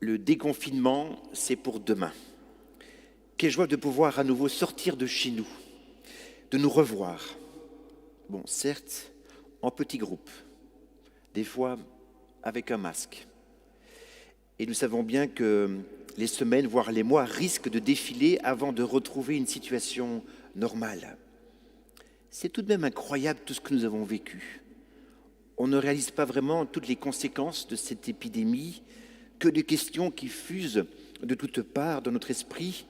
Le déconfinement, c'est pour demain. Quelle joie de pouvoir à nouveau sortir de chez nous, de nous revoir. Bon, certes, en petits groupes, des fois avec un masque. Et nous savons bien que les semaines, voire les mois, risquent de défiler avant de retrouver une situation normale. C'est tout de même incroyable tout ce que nous avons vécu. On ne réalise pas vraiment toutes les conséquences de cette épidémie, que des questions qui fusent de toutes parts dans notre esprit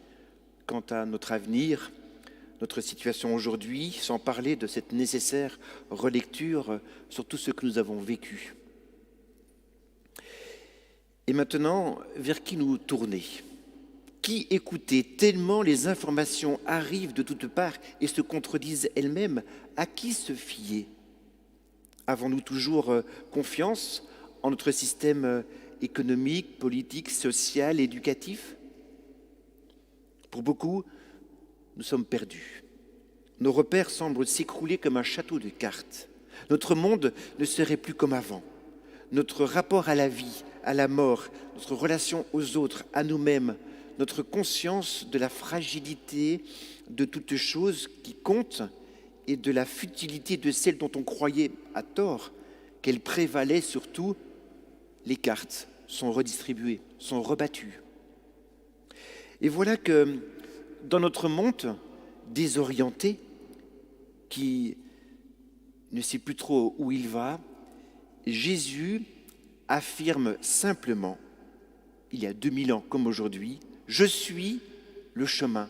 quant à notre avenir, notre situation aujourd'hui, sans parler de cette nécessaire relecture sur tout ce que nous avons vécu. Et maintenant, vers qui nous tourner ? Qui écouter tellement les informations arrivent de toutes parts et se contredisent elles-mêmes? À qui se fier ? Avons-nous toujours confiance en notre système économique, politique, social, éducatif? Pour beaucoup, nous sommes perdus. Nos repères semblent s'écrouler comme un château de cartes. Notre monde ne serait plus comme avant. Notre rapport à la vie, à la mort, notre relation aux autres, à nous-mêmes, notre conscience de la fragilité de toutes choses qui comptent et de la futilité de celles dont on croyait à tort qu'elles prévalaient sur tout, les cartes sont redistribuées, sont rebattues. Et voilà que dans notre monde désorienté, qui ne sait plus trop où il va, Jésus affirme simplement, il y a 2000 ans comme aujourd'hui, « Je suis le chemin,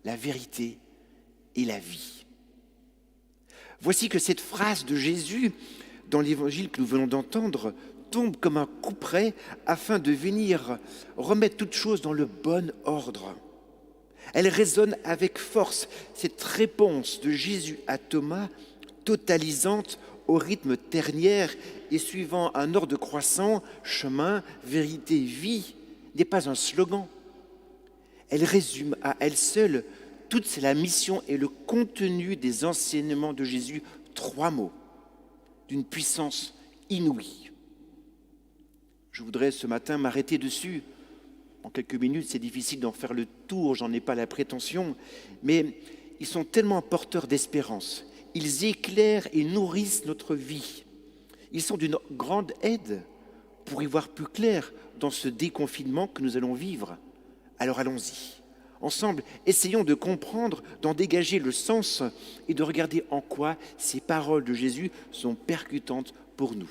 la vérité et la vie ». Voici que cette phrase de Jésus, dans l'évangile que nous venons d'entendre, tombe comme un couperet afin de venir remettre toutes choses dans le bon ordre. Elle résonne avec force, cette réponse de Jésus à Thomas, totalisante au rythme ternière et suivant un ordre croissant, chemin, vérité, vie, n'est pas un slogan. Elle résume à elle seule toute la mission et le contenu des enseignements de Jésus, 3 mots, d'une puissance inouïe. Je voudrais ce matin m'arrêter dessus. En quelques minutes, c'est difficile d'en faire le tour, j'en ai pas la prétention, mais ils sont tellement porteurs d'espérance. Ils éclairent et nourrissent notre vie. Ils sont d'une grande aide pour y voir plus clair dans ce déconfinement que nous allons vivre. Alors allons-y. Ensemble, essayons de comprendre, d'en dégager le sens et de regarder en quoi ces paroles de Jésus sont percutantes pour nous.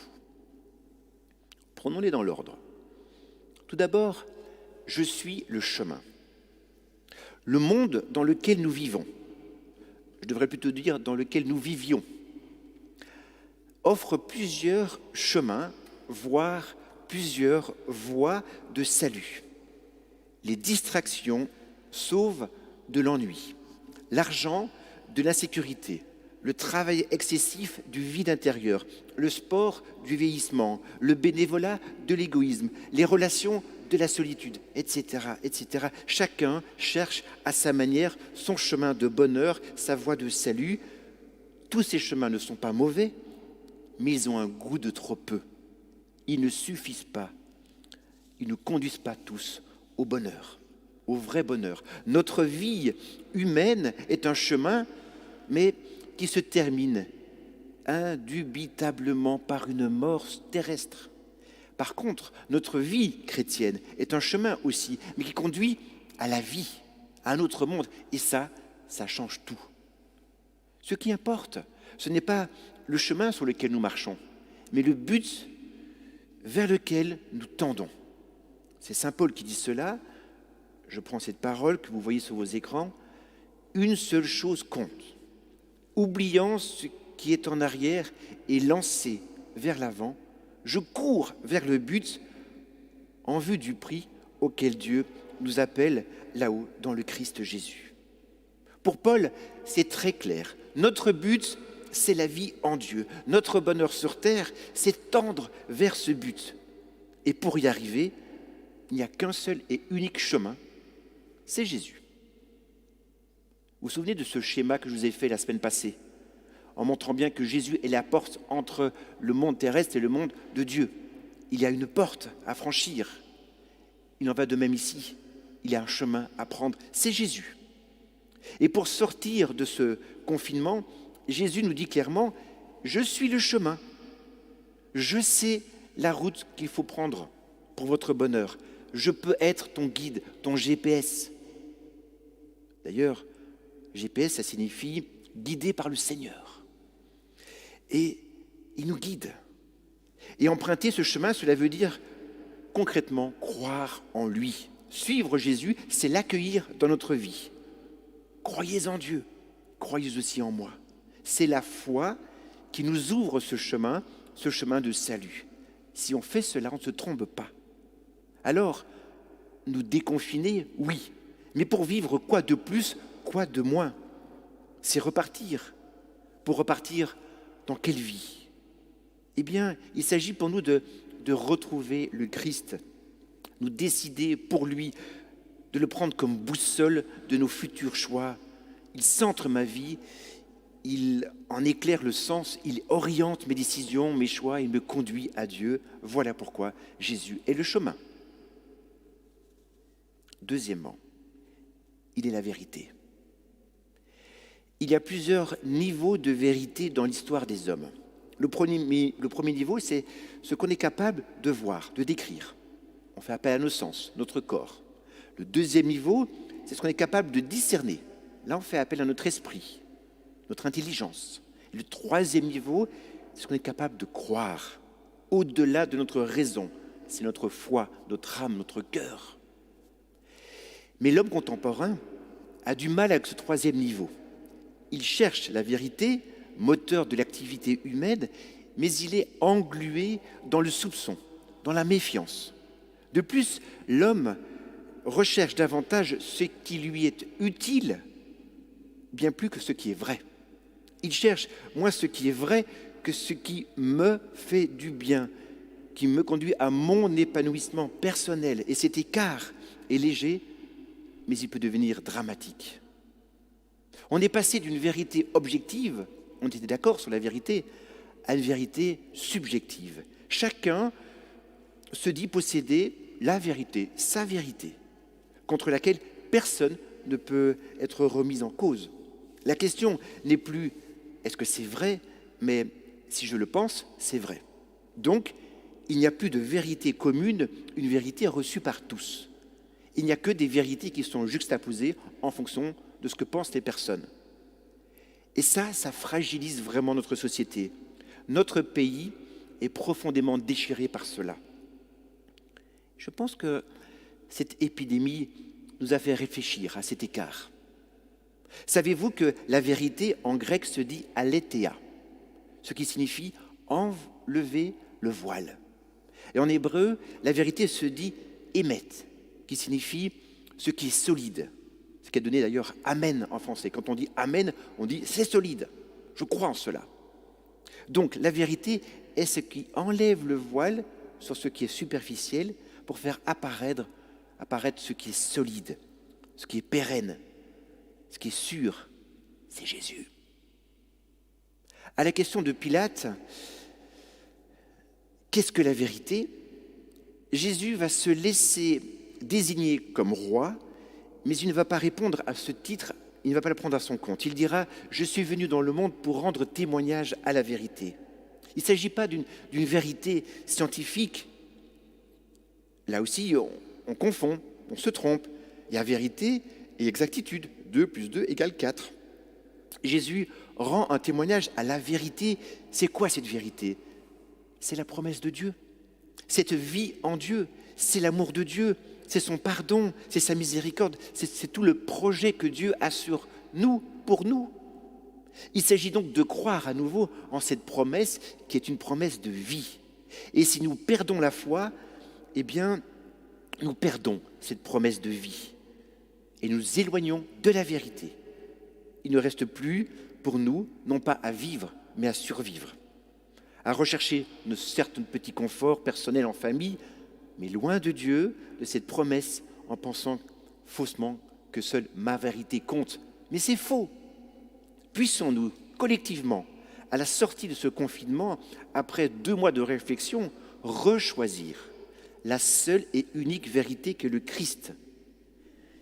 Prenons-les dans l'ordre. Tout d'abord, je suis le chemin. Le monde dans lequel nous vivons, je devrais plutôt dire dans lequel nous vivions, offre plusieurs chemins, voire plusieurs voies de salut. Les distractions sauvent de l'ennui, l'argent de l'insécurité, le travail excessif du vide intérieur, le sport du vieillissement, le bénévolat de l'égoïsme, les relations de la solitude, etc., etc. Chacun cherche à sa manière son chemin de bonheur, sa voie de salut. Tous ces chemins ne sont pas mauvais, mais ils ont un goût de trop peu. Ils ne suffisent pas. Ils ne conduisent pas tous au bonheur, au vrai bonheur. Notre vie humaine est un chemin, mais qui se termine indubitablement par une mort terrestre. Par contre, notre vie chrétienne est un chemin aussi, mais qui conduit à la vie, à un autre monde. Et ça change tout. Ce qui importe, ce n'est pas le chemin sur lequel nous marchons, mais le but vers lequel nous tendons. C'est saint Paul qui dit cela. Je prends cette parole que vous voyez sur vos écrans. Une seule chose compte. Oubliant ce qui est en arrière et lancé vers l'avant, je cours vers le but en vue du prix auquel Dieu nous appelle là-haut dans le Christ Jésus. Pour Paul, c'est très clair. Notre but, c'est la vie en Dieu. Notre bonheur sur terre, c'est tendre vers ce but. Et pour y arriver, il n'y a qu'un seul et unique chemin, c'est Jésus. Vous vous souvenez de ce schéma que je vous ai fait la semaine passée, en montrant bien que Jésus est la porte entre le monde terrestre et le monde de Dieu. Il y a une porte à franchir. Il en va de même ici. Il y a un chemin à prendre, c'est Jésus. Et pour sortir de ce confinement, Jésus nous dit clairement, je suis le chemin, je sais la route qu'il faut prendre pour votre bonheur. Je peux être ton guide, ton GPS. D'ailleurs, GPS, ça signifie guidé par le Seigneur. Et il nous guide. Et emprunter ce chemin, cela veut dire concrètement croire en lui. Suivre Jésus, c'est l'accueillir dans notre vie. Croyez en Dieu, croyez aussi en moi. C'est la foi qui nous ouvre ce chemin de salut. Si on fait cela, on ne se trompe pas. Alors, nous déconfiner, oui. Mais pour vivre quoi de plus, quoi de moins? C'est repartir. Pour repartir dans quelle vie? Eh bien, il s'agit pour nous de retrouver le Christ, nous décider pour lui, de le prendre comme boussole de nos futurs choix. Il centre ma vie, il en éclaire le sens, il oriente mes décisions, mes choix, il me conduit à Dieu. Voilà pourquoi Jésus est le chemin. Deuxièmement, il est la vérité. Il y a plusieurs niveaux de vérité dans l'histoire des hommes. Le premier niveau, c'est ce qu'on est capable de voir, de décrire. On fait appel à nos sens, notre corps. Le deuxième niveau, c'est ce qu'on est capable de discerner. Là, on fait appel à notre esprit, notre intelligence. Et le troisième niveau, c'est ce qu'on est capable de croire, au-delà de notre raison. C'est notre foi, notre âme, notre cœur. Mais l'homme contemporain a du mal avec ce troisième niveau. Il cherche la vérité, moteur de l'activité humaine, mais il est englué dans le soupçon, dans la méfiance. De plus, l'homme recherche davantage ce qui lui est utile, bien plus que ce qui est vrai. Il cherche moins ce qui est vrai que ce qui me fait du bien, qui me conduit à mon épanouissement personnel. Et cet écart est léger, mais il peut devenir dramatique. On est passé d'une vérité objective, on était d'accord sur la vérité, à une vérité subjective. Chacun se dit posséder la vérité, sa vérité, contre laquelle personne ne peut être remis en cause. La question n'est plus est-ce que c'est vrai, mais si je le pense, c'est vrai. Donc, il n'y a plus de vérité commune, une vérité reçue par tous. Il n'y a que des vérités qui sont juxtaposées en fonction de ce que pensent les personnes. Et ça fragilise vraiment notre société. Notre pays est profondément déchiré par cela. Je pense que cette épidémie nous a fait réfléchir à cet écart. Savez-vous que la vérité en grec se dit aletheia, ce qui signifie enlever le voile. Et en hébreu, la vérité se dit émet, qui signifie ce qui est solide. Ce qui a donné d'ailleurs amen en français. Quand on dit amen, on dit c'est solide. Je crois en cela. Donc la vérité est ce qui enlève le voile sur ce qui est superficiel pour faire apparaître ce qui est solide, ce qui est pérenne, ce qui est sûr. C'est Jésus. À la question de Pilate, qu'est-ce que la vérité? Jésus va se laisser désigner comme roi, mais il ne va pas répondre à ce titre, il ne va pas le prendre à son compte. Il dira « Je suis venu dans le monde pour rendre témoignage à la vérité ». Il ne s'agit pas d'une vérité scientifique. Là aussi, on confond, on se trompe. Il y a vérité et exactitude. 2 plus 2 égale 4. Jésus rend un témoignage à la vérité. C'est quoi cette vérité? C'est la promesse de Dieu. Cette vie en Dieu, c'est l'amour de Dieu. C'est son pardon, c'est sa miséricorde, c'est tout le projet que Dieu a sur nous, pour nous. Il s'agit donc de croire à nouveau en cette promesse qui est une promesse de vie. Et si nous perdons la foi, eh bien, nous perdons cette promesse de vie et nous éloignons de la vérité. Il ne reste plus pour nous, non pas à vivre, mais à survivre, à rechercher certes notre petit confort personnel en famille, mais loin de Dieu, de cette promesse, en pensant faussement que seule ma vérité compte. Mais c'est faux. Puissons-nous, collectivement, à la sortie de ce confinement, après 2 mois de réflexion, rechoisir la seule et unique vérité qu'est le Christ,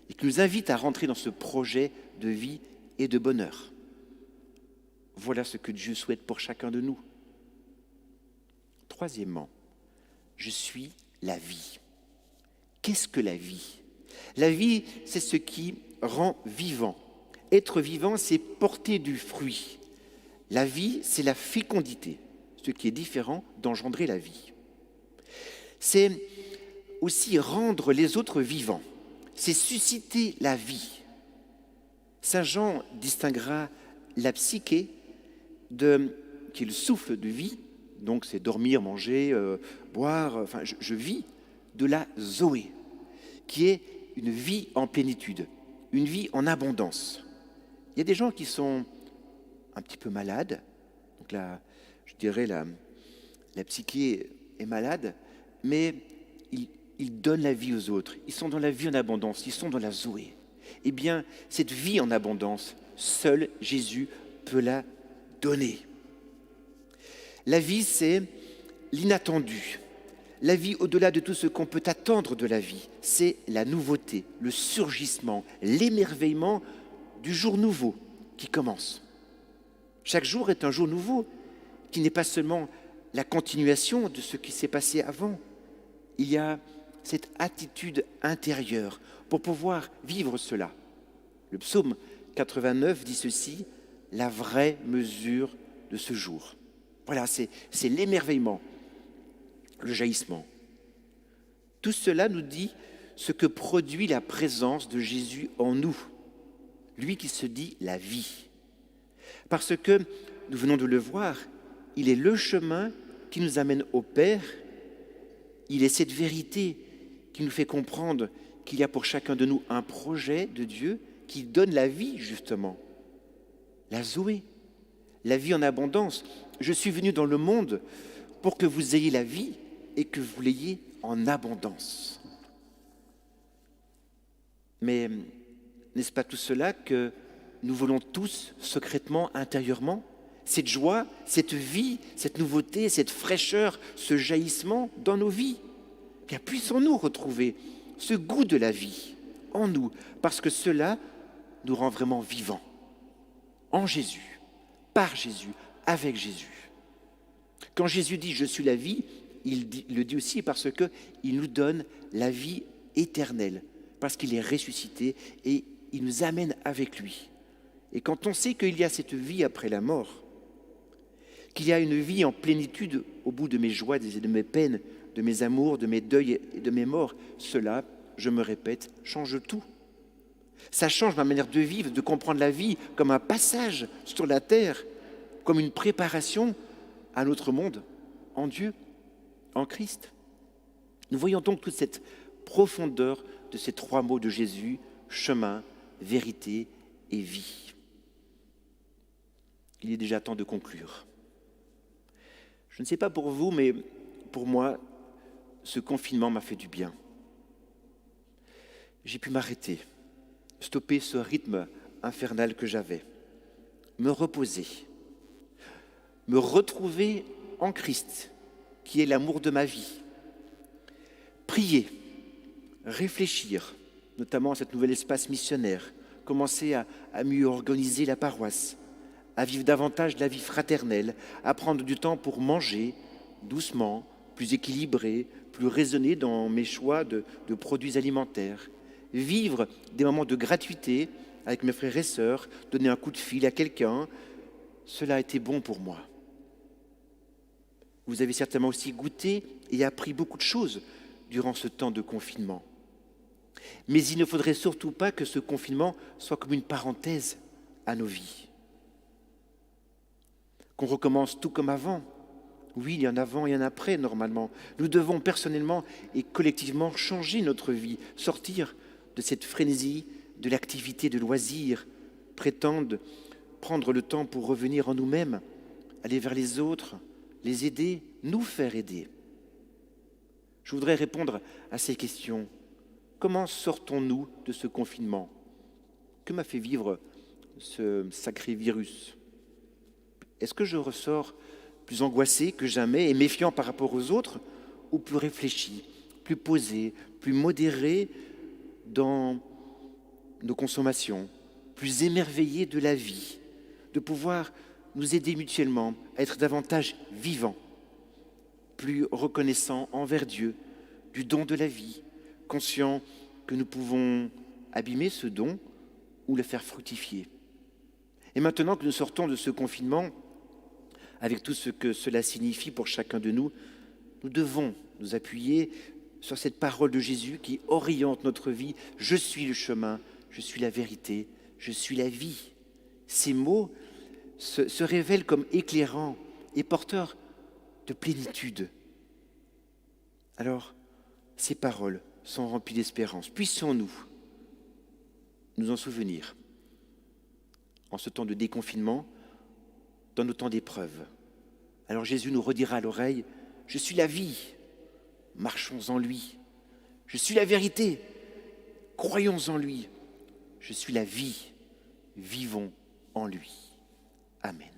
et qui nous invite à rentrer dans ce projet de vie et de bonheur. Voilà ce que Dieu souhaite pour chacun de nous. Troisièmement, je suis la vie. Qu'est-ce que la vie? La vie, c'est ce qui rend vivant. Être vivant, c'est porter du fruit. La vie, c'est la fécondité, ce qui est différent d'engendrer la vie. C'est aussi rendre les autres vivants. C'est susciter la vie. Saint Jean distinguera la psyché, qui est le souffle de vie, donc c'est dormir, manger, boire, enfin je vis, de la Zoé, qui est une vie en plénitude, une vie en abondance. Il y a des gens qui sont un petit peu malades, donc là, je dirais la psyché est malade, mais ils donnent la vie aux autres, ils sont dans la vie en abondance, ils sont dans la Zoé. Eh bien, cette vie en abondance, seul Jésus peut la donner. La vie, c'est l'inattendu. La vie, au-delà de tout ce qu'on peut attendre de la vie, c'est la nouveauté, le surgissement, l'émerveillement du jour nouveau qui commence. Chaque jour est un jour nouveau qui n'est pas seulement la continuation de ce qui s'est passé avant. Il y a cette attitude intérieure pour pouvoir vivre cela. Le psaume 89 dit ceci, la vraie mesure de ce jour. Voilà, c'est l'émerveillement, le jaillissement. Tout cela nous dit ce que produit la présence de Jésus en nous, lui qui se dit la vie. Parce que, nous venons de le voir, il est le chemin qui nous amène au Père, il est cette vérité qui nous fait comprendre qu'il y a pour chacun de nous un projet de Dieu qui donne la vie, justement. La Zoé, la vie en abondance. Je suis venu dans le monde pour que vous ayez la vie et que vous l'ayez en abondance. Mais n'est-ce pas tout cela que nous voulons tous secrètement, intérieurement? Cette joie, cette vie, cette nouveauté, cette fraîcheur, ce jaillissement dans nos vies. Bien, puissons-nous retrouver ce goût de la vie en nous, parce que cela nous rend vraiment vivants. En Jésus, par Jésus, avec Jésus. Quand Jésus dit « je suis la vie », il le dit aussi parce qu'il nous donne la vie éternelle, parce qu'il est ressuscité et il nous amène avec lui. Et quand on sait qu'il y a cette vie après la mort, qu'il y a une vie en plénitude au bout de mes joies et de mes peines, de mes amours, de mes deuils et de mes morts, cela, je me répète, change tout. Ça change ma manière de vivre, de comprendre la vie comme un passage sur la terre, comme une préparation à notre monde, en Dieu, en Christ. Nous voyons donc toute cette profondeur de ces trois mots de Jésus, chemin, vérité et vie. Il est déjà temps de conclure. Je ne sais pas pour vous, mais pour moi, ce confinement m'a fait du bien. J'ai pu m'arrêter, stopper ce rythme infernal que j'avais, me reposer, me retrouver en Christ, qui est l'amour de ma vie, prier, réfléchir, notamment à cet nouvel espace missionnaire, commencer à mieux organiser la paroisse, à vivre davantage la vie fraternelle, à prendre du temps pour manger doucement, plus équilibré, plus raisonné dans mes choix de produits alimentaires, vivre des moments de gratuité avec mes frères et sœurs, donner un coup de fil à quelqu'un, cela a été bon pour moi. Vous avez certainement aussi goûté et appris beaucoup de choses durant ce temps de confinement. Mais il ne faudrait surtout pas que ce confinement soit comme une parenthèse à nos vies. Qu'on recommence tout comme avant. Oui, il y en a avant, il y en a après, normalement. Nous devons personnellement et collectivement changer notre vie, sortir de cette frénésie de l'activité de loisir, prétendre prendre le temps pour revenir en nous-mêmes, aller vers les autres, les aider, nous faire aider. Je voudrais répondre à ces questions. Comment sortons-nous de ce confinement? Que m'a fait vivre ce sacré virus? Est-ce que je ressors plus angoissé que jamais et méfiant par rapport aux autres, ou plus réfléchi, plus posés, plus modérés dans nos consommations, plus émerveillés de la vie, de pouvoir nous aider mutuellement à être davantage vivants, plus reconnaissants envers Dieu du don de la vie, conscients que nous pouvons abîmer ce don ou le faire fructifier. Et maintenant que nous sortons de ce confinement, avec tout ce que cela signifie pour chacun de nous, nous devons nous appuyer sur cette parole de Jésus qui oriente notre vie. Je suis le chemin, je suis la vérité, je suis la vie. Ces mots se révèlent comme éclairants et porteurs de plénitude. Alors, ces paroles sont remplies d'espérance. Puissions-nous nous en souvenir en ce temps de déconfinement, dans nos temps d'épreuve. Alors Jésus nous redira à l'oreille, « Je suis la vie, marchons en lui. Je suis la vérité, croyons en lui. Je suis la vie, vivons en lui. » Amen.